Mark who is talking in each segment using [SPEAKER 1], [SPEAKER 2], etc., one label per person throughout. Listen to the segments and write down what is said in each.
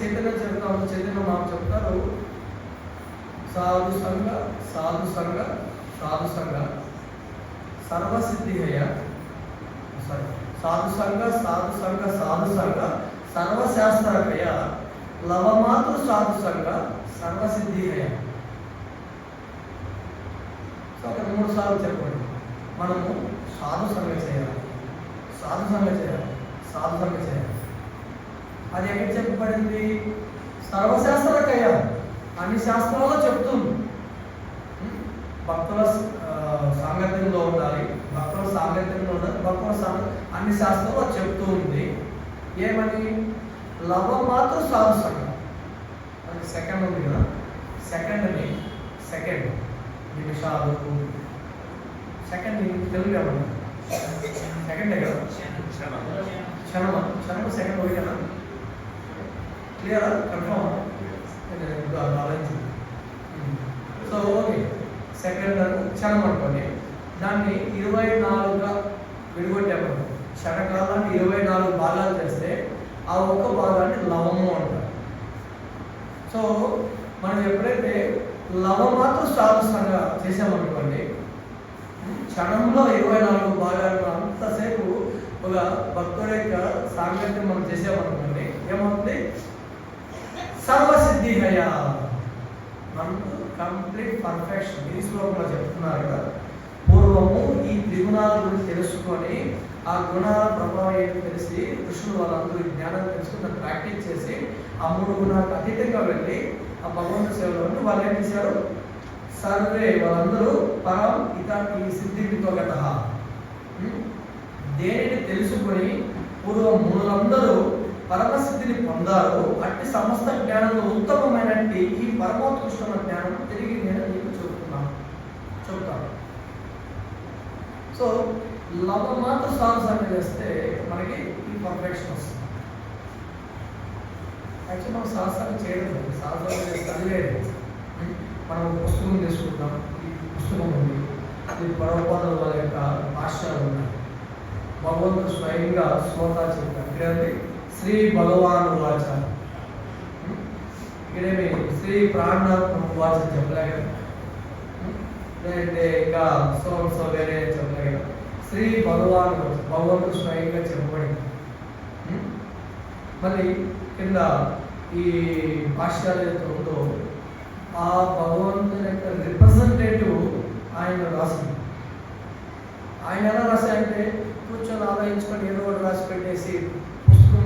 [SPEAKER 1] చైతన్య చెప్తాము. చైతన్య మాకు చెప్తారు, సాధు సంఘ సాధు సంఘ సాధు సంఘ సర్వసిద్ధిహయ, సాధు సంఘ సాధు సంఘ సాధు సంఘ సర్వశాస్త్రకయ లవమాతృ సాధు సంఘ సర్వసిద్ధిహయ. సో అక్కడ 3 సార్లు చెప్పండి. మనము సాధు సంఘ చేయాలి, సాధు సంఘ చేయాలి, సాధు సంఘ చేయాలి. అది ఎక్కడ చెప్పబడింది? సర్వశాస్త్రకయ, అన్ని శాస్త్రాల్లో చెప్తుంది. భక్తుల సాంగత్యంలో ఉండాలి, భక్తుల సాంగత్యంలో ఉండాలి, అన్ని శాస్త్రాల్లో చెప్తూ ఉంది. ఏమని? లవ మాత్రం సాధు సంఘం. అది సెకండ్ ఉంది కదా, సెకండ్ నిమిషాలు, సెకండ్ తెలుగు ఏమన్నా సెకండే కదా, క్షణం సెకండ్ ఓకేనా? క్లియరా? కన్ఫర్మ్? ఆలోచించింది. సో ఓకే, సెకండ్ క్షణం అనుకోండి. దాన్ని 24గా విడిగొట్టాము. క్షణకాలాన్ని 24 భాగాలు చేస్తే ఆ ఒక్క భాగాన్ని లవము అంటారు. సో మనం ఎప్పుడైతే లవమాత్రం సాధుసంగా చేసామనుకోండి, క్షణంలో 24 భాగాలు అంతసేపు ఒక భక్తుడి యొక్క సాంగత్యం మనం చేసామనుకోండి, ఏమవుతుంది? సర్వసిద్ధిహయ, మనకు కంప్లీట్ పర్ఫెక్షన్. ఈ శ్లోకంలో చెప్తున్నారు కదా, పూర్వము ఈ త్రిగుణాల గురించి తెలుసుకొని ఆ గుణాల ప్రభావం ఏంటి తెలిసి కృష్ణుడు వాళ్ళందరూ జ్ఞానం తెలుసుకుని దాన్ని ప్రాక్టీస్ చేసి ఆ 3 గుణాలకు అతీతంగా వెళ్ళి ఆ భగవంతుడి సేవలో ఉండి వాళ్ళు ఏం చేశారు? సర్వే వాళ్ళందరూ పరం ఈ సిద్ధితో గత, దేనిని తెలుసుకొని పూర్వం మునులందరూ పరమసిద్ధిని పొందారు. అట్టి సమస్త జ్ఞానంలో ఉత్తమమైనటువంటి ఈ పరమోత్కృష్టమైన జ్ఞానం తిరిగి నేను నీకు చెప్తాను. సో లవ మాత్రం సాధన చేస్తే మనకి ఈ పర్ఫెక్షన్ వస్తుంది. యాక్చువల్ మనం సాధన చేయడం లేదు, సాధన చేస్తే అది లేదు. మనం పుస్తకం తీసుకుంటాం, ఈ పుస్తకం ఉంది, ఇది పరమపాదుల వాళ్ళ యొక్క భాష్యాలు ఉన్నాయి. భగవంతుడు స్వయంగా శ్రోత చెప్తారు. ఇక్కడేంటి? శ్రీ భగవాను వాచ, ఇక్కడేమి శ్రీ ప్రాణాత్మ వాచ చెప్పలే కదా, లేదంటే ఇంకా సో వేరే చెప్పలే కదా. శ్రీ భగవాను భగవంతుడు స్వయంగా చెప్పబడింది. మళ్ళీ కింద ఈ భాష్యాలు ఏదైతే ఉందో ఆ భగవంతుని యొక్క రిప్రజెంటేటివ్ ఆయన రాసింది. ఆయన ఎలా రాశాయంటే కూర్చొని ఆలోచించుకొని ఏదో ఒకటి రాసి పెట్టేసి పుస్తకం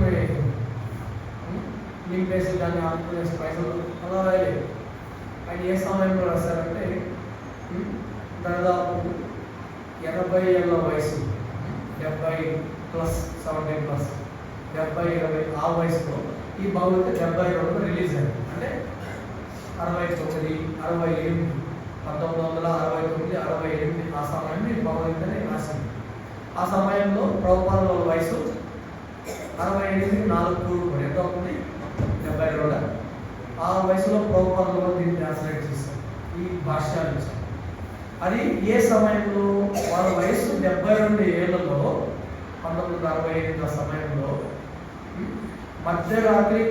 [SPEAKER 1] నింపేసి దాన్ని ఆడుకునేసి పైసలు అలా రాయలేదు. ఆయన ఏ సమయంలో రాశారంటే దాదాపు 80 ఏళ్ళ వయసు, 70+, 70+, 70-20 ఆ వయసులో ఈ భగవద్గీత 72లో రిలీజ్ అయింది. అంటే 69, 68, 1969, 68 ఆ సమయంలో ఈ భగవద్గీతని రాసింది. ఆ సమయంలో ప్రభుపాదుల వయసు 68కి 4 కూడుకొని ఎంత అవుతుంది? 72. ఆ వయసులో ప్రభుపాదులు దీన్ని ట్రాన్స్లేట్ చేశారు, ఈ భాష్యాలు ఇచ్చారు. అది ఏ సమయంలో? వాళ్ళ వయసు 72 ఏళ్లలో 1965 సమయంలో మధ్యరాత్రి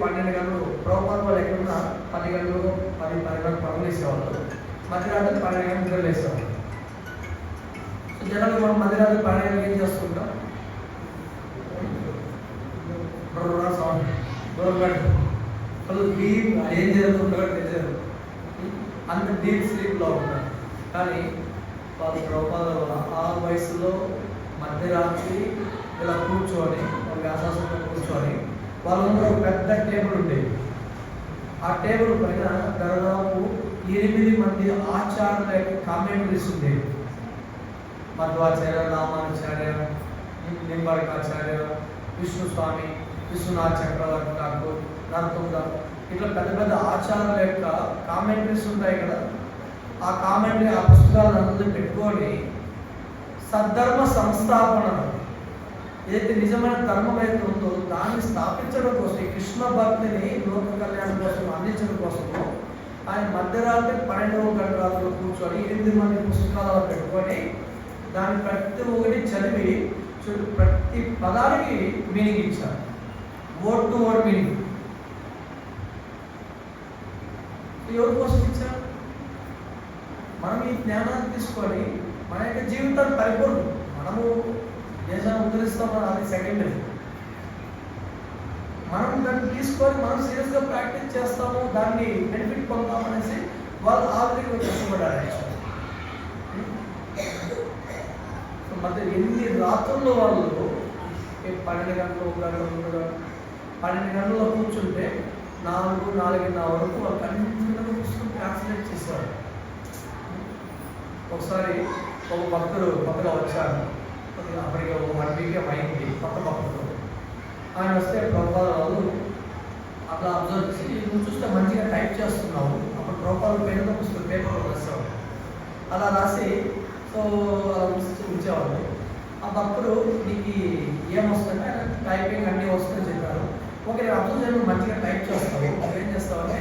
[SPEAKER 1] 12 గంటలు ప్రభుపాదులు ఎక్కడున్నా 10 గంటలకు 10 గంటలకు పనులు వేసేవాళ్ళు. మధ్యరాత్రి 12 గంటలకు నిద్ర వేసేవాళ్ళు. జనాలు మనం మధ్యరాత్రి 12 గంటలకు ఏం చేస్తుంటాం? ఏం జరుగుతుందో తెలియదు, అంత డీప్ స్లీప్లో ఉంటారు. కానీ వాళ్ళు ప్రభుపాదుల ఆ వయసులో మధ్యరాత్రి ఇలా కూర్చొని వ్యాసాసంలో కూర్చొని వాళ్ళందరూ ఒక పెద్ద టేబుల్ ఉండేది. ఆ టేబుల్ పైన దాదాపు 8 మంది ఆచార్యుల యొక్క కామెంటరీస్ ఉండేవి. మధ్వాచార్య, రామానుచార్య, నింబార్కాచార్య, విష్ణుస్వామి, విశ్వనాథ్ చక్రవర్తి ఠాకూర్, నరతుంగ, ఇట్లా పెద్ద పెద్ద ఆచార్యుల యొక్క కామెంటరీస్ ఉంటాయి కదా. ఆ కామెంటరీ, ఆ పుస్తకాలను పెట్టుకొని సద్ధర్మ సంస్థాపన, ఏదైతే నిజమైన ధర్మం అయితే ఉందో దాన్ని స్థాపించడం కోసం, కృష్ణ భక్తిని లోక కళ్యాణం కోసం అందించడం కోసము ఆయన మధ్యరాత్రి 12వ గంటల కూర్చొని 8 మంది పుస్తకాలు పెట్టుకొని దాని ప్రతి ఒక్కటి చదివి ప్రతి పదానికి మీనింగ్ ఇచ్చారు. Word to word meaning. ఎవరి కోసం ఇచ్చారు? మనం ఈ జ్ఞానాన్ని తీసుకొని మన యొక్క జీవితాన్ని పరిపూర్ణం. మనము దేశాన్ని ఉద్ధరిస్తామని అది సెకండరీ. మనం దాన్ని తీసుకొని మనం సీరియస్గా ప్రాక్టీస్ చేస్తాము, దాన్ని బెనిఫిట్ పొందామనేసి వాళ్ళు ఆల్రెడీ కష్టపడారు. మధ్య ఎన్ని రాత్రుల్లో వాళ్ళు 12 గంటలు 12 గంటల్లో కూర్చుంటే 4-4:30 వరకు వాళ్ళు కంటిన్యూగా కూర్చుని ట్రాన్స్లేట్ చేసేవారు. ఒకసారి ఒక భక్తుడు కొత్తగా వచ్చారు, అప్పటికి ఒక 1 వీక్ అయింది కొత్త భక్తుడు. ఆయన వస్తే ప్రభుపాద వాళ్ళు అట్లా అబ్జర్వ్ చేసి, నువ్వు చూస్తే మంచిగా టైప్ చేస్తున్నావు, అప్పుడు ప్రభుపాద పేరుతో పుస్తకం పేపర్లో రాసేవాడు. అలా రాసి సో అలా ఉంచేవాళ్ళు. ఆ భక్తుడు నీకు ఏమొస్తుందంటే ఆయన టైపింగ్ అన్నీ వస్తుందని చెప్పారు. ఓకే, నేను అబ్జర్వ్ చేయడం మంచిగా టైప్ చేస్తావు, ఏం చేస్తావంటే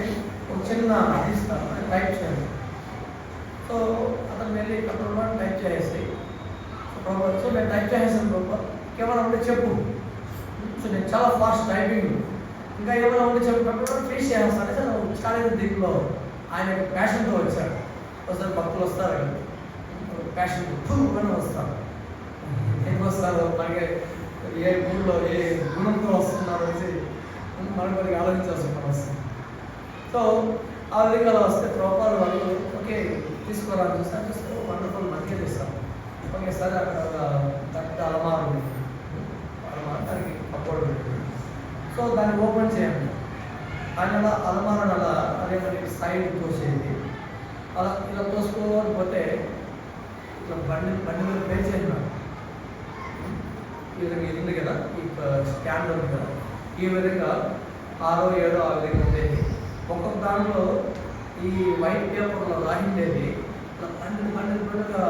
[SPEAKER 1] ఒక చిన్న ఇస్తాను టైప్ చేయాలి. సో అతను వెళ్ళి కంట్రోల్ టైప్ చేసేసి సో నేను టైప్ చేసేసాను ప్రాపర్. ఇంకేమైనా ఉంటే చెప్పు. సో నేను చాలా ఫాస్ట్ టైపింగ్, ఇంకా ఏమైనా ఉంటే చెప్పు కంట్రోల్ ఫేస్ చేస్తాను. సార్ చాలా దీంట్లో ఆయన ప్యాషన్తో వచ్చాడు. ఒకసారి భక్తులు వస్తారు ప్యాషన్ అని వస్తారు. ఎందుకు వస్తారు? మనకి ఏ గుణంలో ఏ గుణంతో వస్తున్నారు అనేసి మనం కొద్దిగా ఆలోచించాల్సి వస్తుంది. సో ఆ విధంగా అలా వస్తే ప్రోపాల్ వాళ్ళు ఓకే తీసుకోవాలని చూస్తే వండర్ఫుల్ మంచిగా చేస్తారు. ఓకే సార్ అక్కడ ఒక పెద్ద అలమారు ఉంది, అలమారు దానికి అపోర్డ్ ఉంటుంది. సో దాన్ని ఓపెన్ చేయండి. ఆయన అలా అలమారని అలా అదే మనకి సైడ్ తోసేది, అలా ఇలా తోసుకోని పోతే ఇట్లా బండి మీద పే చేసినాడు. ఈ విధంగా ఇది ఉంది కదా, ఈ స్కాన్ ఉంది కదా, ఈ విధంగా 6, 7 ఆ విధంగా ఉండేది. ఒక్కొక్క దాంట్లో ఈ వైట్ పేపర్లో రాయిండేది ఇట్లా బండిగా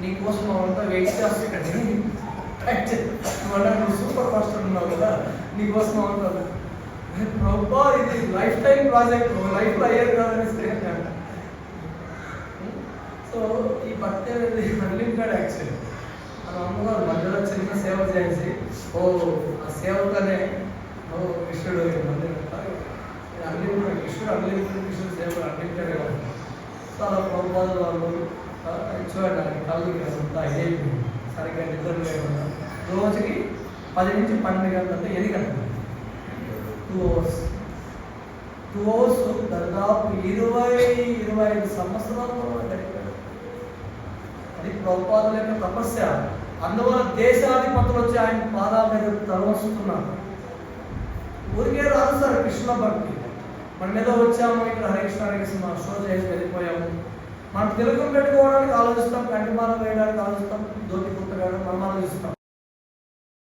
[SPEAKER 1] నీకోసం అంతా వెయిట్ చేస్తాడు. నువ్వు సూపర్ ఫాస్ట్ ఉన్నావు కదా, నీకోసం ఉంటుంది. ఇది లైఫ్ టైం ప్రాజెక్ట్, లైఫ్లో అయ్యేది కాదని అంట. సో ఈ భక్తి అనేది అన్లిమిటెడ్ యాక్చువల్లీ. మన అమ్మగారు మధ్యలో చిన్న సేవ చేసి ఆ సేవతోనే కృష్ణుడు అన్లిమిటెడ్ కృష్ణుడు సేవలు అన్లిమిటెడ్గా ఉంటుంది. సో అలా ప్రభుపాద వాళ్ళు చూడడానికి కళ్ళకి అంతా ఇదైపోయింది, సరిగ్గా నిద్ర లేకుండా రోజుకి 10 నుంచి 12 గంటలు అంటే 8 గంటలు 2 అవర్స్ దాదాపు 20-25 సంవత్సరాలు గడిపారు. అది ప్రభుపాదుల యొక్క తపస్య. అందువల్ల దేశాధిపతులు వచ్చి ఆయన పాదాల మీద తలవస్తున్నారు. ఊరికే రాదు సార్ కృష్ణ భక్తి. మనం ఏదో వచ్చాము ఇక్కడ హరే కృష్ణ షో చేసి వెళ్ళిపోయాము. మనం తెలుగు పెట్టుకోవడానికి ఆలోచిస్తాం, కంటిమాల వేయడం